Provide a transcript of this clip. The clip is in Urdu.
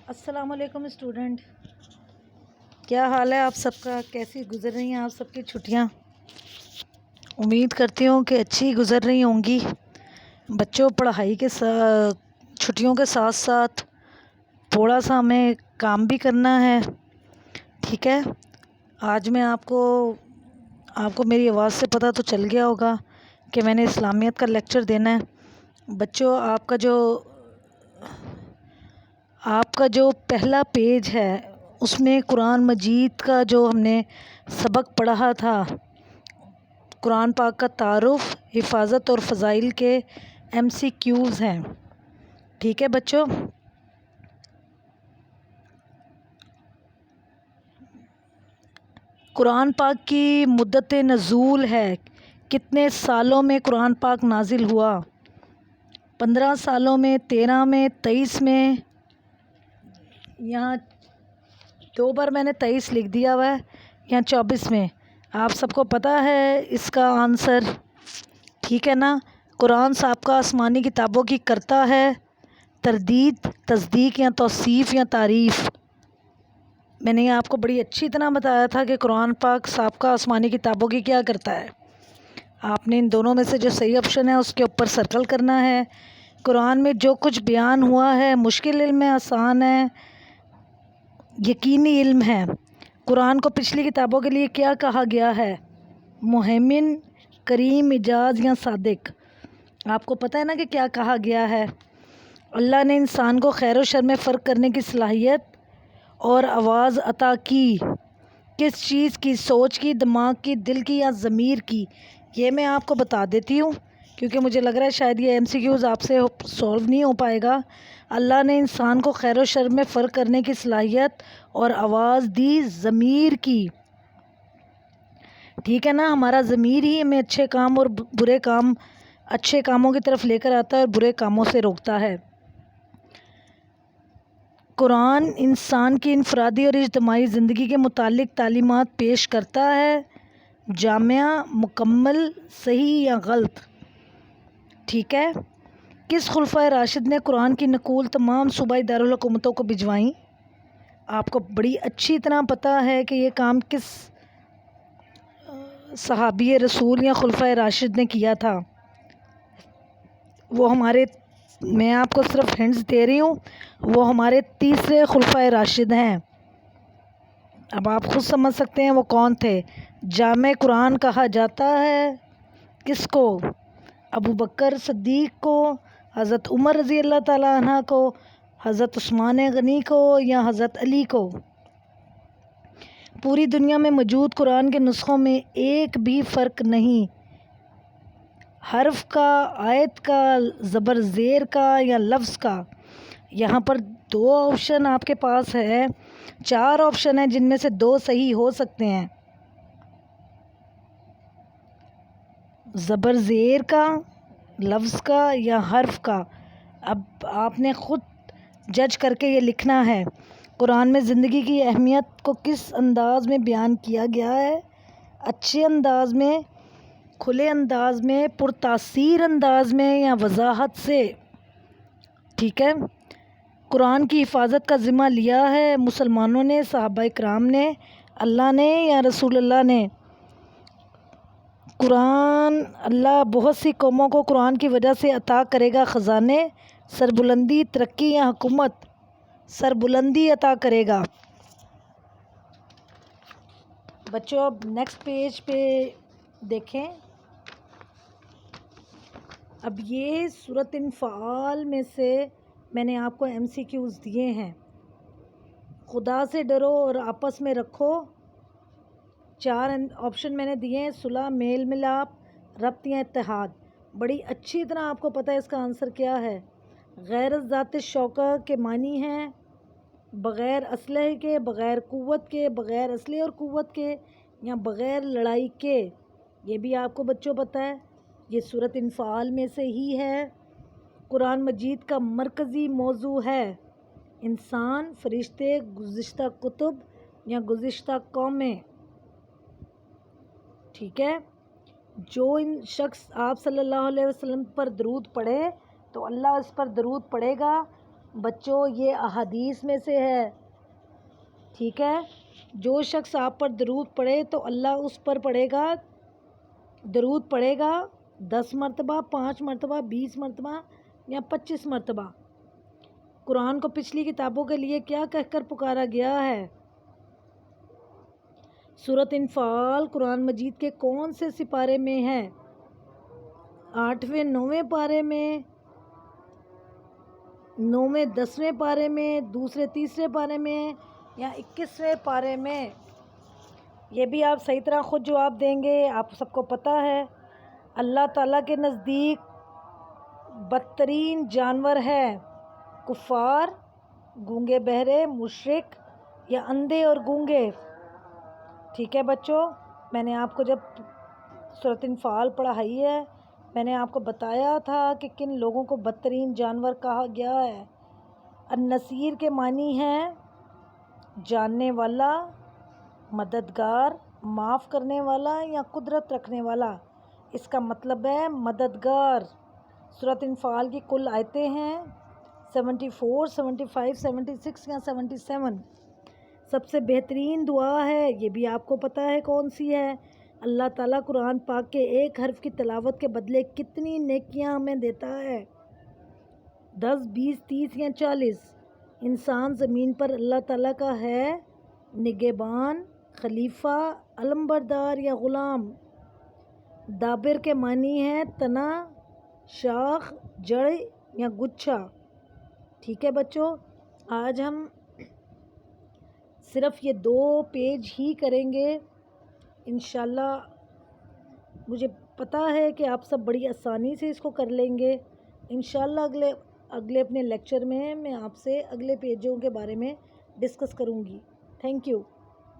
السلام علیکم اسٹوڈنٹ، کیا حال ہے آپ سب کا؟ کیسی گزر رہی ہیں آپ سب کی چھٹیاں؟ امید کرتی ہوں کہ اچھی گزر رہی ہوں گی۔ بچوں، پڑھائی کے چھٹیوں کے ساتھ ساتھ تھوڑا سا ہمیں کام بھی کرنا ہے، ٹھیک ہے؟ آج میں آپ کو میری آواز سے پتہ تو چل گیا ہوگا کہ میں نے اسلامیت کا لیکچر دینا ہے۔ بچوں، آپ کا جو پہلا پیج ہے اس میں قرآن مجید کا جو ہم نے سبق پڑھا تھا، قرآن پاک کا تعارف، حفاظت اور فضائل کے MCQs ہیں، ٹھیک ہے بچوں؟ قرآن پاک کی مدت نزول ہے، کتنے سالوں میں قرآن پاک نازل ہوا؟ 15 سالوں میں، 13 میں، 23 میں؟ یہاں 2 بار میں نے 23 لکھ دیا ہوا ہے، یا 24 میں؟ آپ سب کو پتہ ہے اس کا آنسر، ٹھیک ہے نا؟ قرآن سابقہ آسمانی کتابوں کی کرتا ہے تردید، تصدیق یا توصیف یا تعریف۔ میں نے آپ کو بڑی اچھی طرح بتایا تھا کہ قرآن پاک سابقہ آسمانی کتابوں کی کیا کرتا ہے۔ آپ نے ان دونوں میں سے جو صحیح آپشن ہے اس کے اوپر سرکل کرنا ہے۔ قرآن میں جو کچھ بیان ہوا ہے، مشکل علم ہے، آسان ہے، یقینی علم ہے۔ قرآن کو پچھلی کتابوں کے لیے کیا کہا گیا ہے؟ مہیمن، کریم، اعجاز یا صادق؟ آپ کو پتہ ہے نا کہ کیا کہا گیا ہے؟ اللہ نے انسان کو خیر و شر میں فرق کرنے کی صلاحیت اور آواز عطا کی، کس چیز کی؟ سوچ کی، دماغ کی، دل کی یا ضمیر کی؟ یہ میں آپ کو بتا دیتی ہوں کیونکہ مجھے لگ رہا ہے شاید یہ MCQs آپ سے سولو نہیں ہو پائے گا۔ اللہ نے انسان کو خیر و شر میں فرق کرنے کی صلاحیت اور آواز دی ضمیر کی، ٹھیک ہے نا؟ ہمارا ضمیر ہی ہمیں اچھے کام اور برے کام، اچھے کاموں کی طرف لے کر آتا ہے اور برے کاموں سے روکتا ہے۔ قرآن انسان کی انفرادی اور اجتماعی زندگی کے متعلق تعلیمات پیش کرتا ہے، جامع، مکمل، صحیح یا غلط؟ ٹھیک ہے؟ کس خلفائے راشد نے قرآن کی نقول تمام صوبائی دارالحکومتوں کو بھجوائی؟ آپ کو بڑی اچھی طرح پتہ ہے کہ یہ کام کس صحابی رسول یا خلفائے راشد نے کیا تھا۔ میں آپ کو صرف ہنٹس دے رہی ہوں، وہ ہمارے تیسرے خلفائے راشد ہیں۔ اب آپ خود سمجھ سکتے ہیں وہ کون تھے۔ جامع قرآن کہا جاتا ہے کس کو؟ ابو بکر صدیق کو، حضرت عمر رضی اللہ تعالیٰ عنہ کو، حضرت عثمان غنی کو یا حضرت علی کو؟ پوری دنیا میں موجود قرآن کے نسخوں میں ایک بھی فرق نہیں، حرف کا، آیت کا، زبر زیر کا یا لفظ کا؟ یہاں پر 2 آپشن آپ کے پاس ہے، 4 آپشن ہیں جن میں سے 2 صحیح ہو سکتے ہیں۔ زبر زیر کا، لفظ کا یا حرف کا؟ اب آپ نے خود جج کر کے یہ لکھنا ہے۔ قرآن میں زندگی کی اہمیت کو کس انداز میں بیان کیا گیا ہے؟ اچھے انداز میں، کھلے انداز میں، پرتاثیر انداز میں یا وضاحت سے؟ ٹھیک ہے؟ قرآن کی حفاظت کا ذمہ لیا ہے مسلمانوں نے، صحابہ کرام نے، اللہ نے یا رسول اللہ نے؟ اللہ بہت سی قوموں کو قرآن کی وجہ سے عطا کرے گا خزانے، سربلندی، ترقی یا حکومت؟ سربلندی عطا کرے گا۔ بچوں اب نیکسٹ پیج پہ دیکھیں۔ اب یہ سورۃ انفعال میں سے میں نے آپ کو MCQs دیے ہیں۔ خدا سے ڈرو اور آپس میں رکھو، 4 آپشن میں نے دیے ہیں، صلح، میل ملاپ، ربط یا اتحاد۔ بڑی اچھی طرح آپ کو پتہ ہے اس کا آنسر کیا ہے۔ غیرت ذات شوکہ کے معنی ہیں بغیر اسلحے کے، بغیر قوت کے، بغیر اسلحے اور قوت کے یا بغیر لڑائی کے؟ یہ بھی آپ کو بچوں پتہ ہے، یہ سورۃ انفعال میں سے ہی ہے۔ قرآن مجید کا مرکزی موضوع ہے انسان، فرشتے، گزشتہ کتب یا گزشتہ قومیں؟ ٹھیک ہے؟ جو شخص آپ صلی اللہ علیہ وسلم پر درود پڑھے تو اللہ اس پر درود پڑھے گا بچوں یہ احادیث میں سے ہے، ٹھیک ہے؟ جو شخص آپ پر درود پڑھے تو اللہ اس پر پڑھے گا، درود پڑھے گا 10 مرتبہ، 5 مرتبہ، 20 مرتبہ یا 25 مرتبہ۔ قرآن کو پچھلی کتابوں کے لیے کیا کہہ کر پکارا گیا ہے؟ سورۃ انفال قرآن مجید کے کون سے سپارے میں ہے؟ 8ویں 9ویں پارے میں، 9ویں 10ویں پارے میں، دوسرے تیسرے پارے میں یا 21ویں پارے میں؟ یہ بھی آپ صحیح طرح خود جواب دیں گے، آپ سب کو پتہ ہے اللہ تعالیٰ کے نزدیک بدترین جانور ہے کفار، گونگے بہرے، مشرک یا اندھے اور گونگے۔ ٹھیک ہے بچوں، میں نے آپ کو جب سورۃ انفال پڑھائی ہے میں نے آپ کو بتایا تھا کہ کن لوگوں کو بدترین جانور کہا گیا ہے۔ النصیر کے معنی ہے جاننے والا، مددگار، معاف کرنے والا یا قدرت رکھنے والا۔ اس کا مطلب ہے مددگار۔ سورۃ انفال کی کل آیتیں ہیں 74، 75، 76 یا 77۔ سب سے بہترین دعا ہے، یہ بھی آپ کو پتہ ہے کون سی ہے؟ اللہ تعالیٰ قرآن پاک کے ایک حرف کی تلاوت کے بدلے کتنی نیکیاں ہمیں دیتا ہے؟ 10، 20، 30 یا 40۔ انسان زمین پر اللہ تعالیٰ کا ہے نگہبان، خلیفہ، علمبردار یا غلام۔ دابر کے معنی ہے تنا، شاخ، جڑ یا گچھا۔ ٹھیک ہے بچوں، آج ہم صرف یہ 2 پیج ہی کریں گے انشاءاللہ۔ مجھے پتہ ہے کہ آپ سب بڑی آسانی سے اس کو کر لیں گے انشاءاللہ۔ اگلے اپنے لیکچر میں آپ سے اگلے پیجوں کے بارے میں ڈسکس کروں گی۔ Thank you.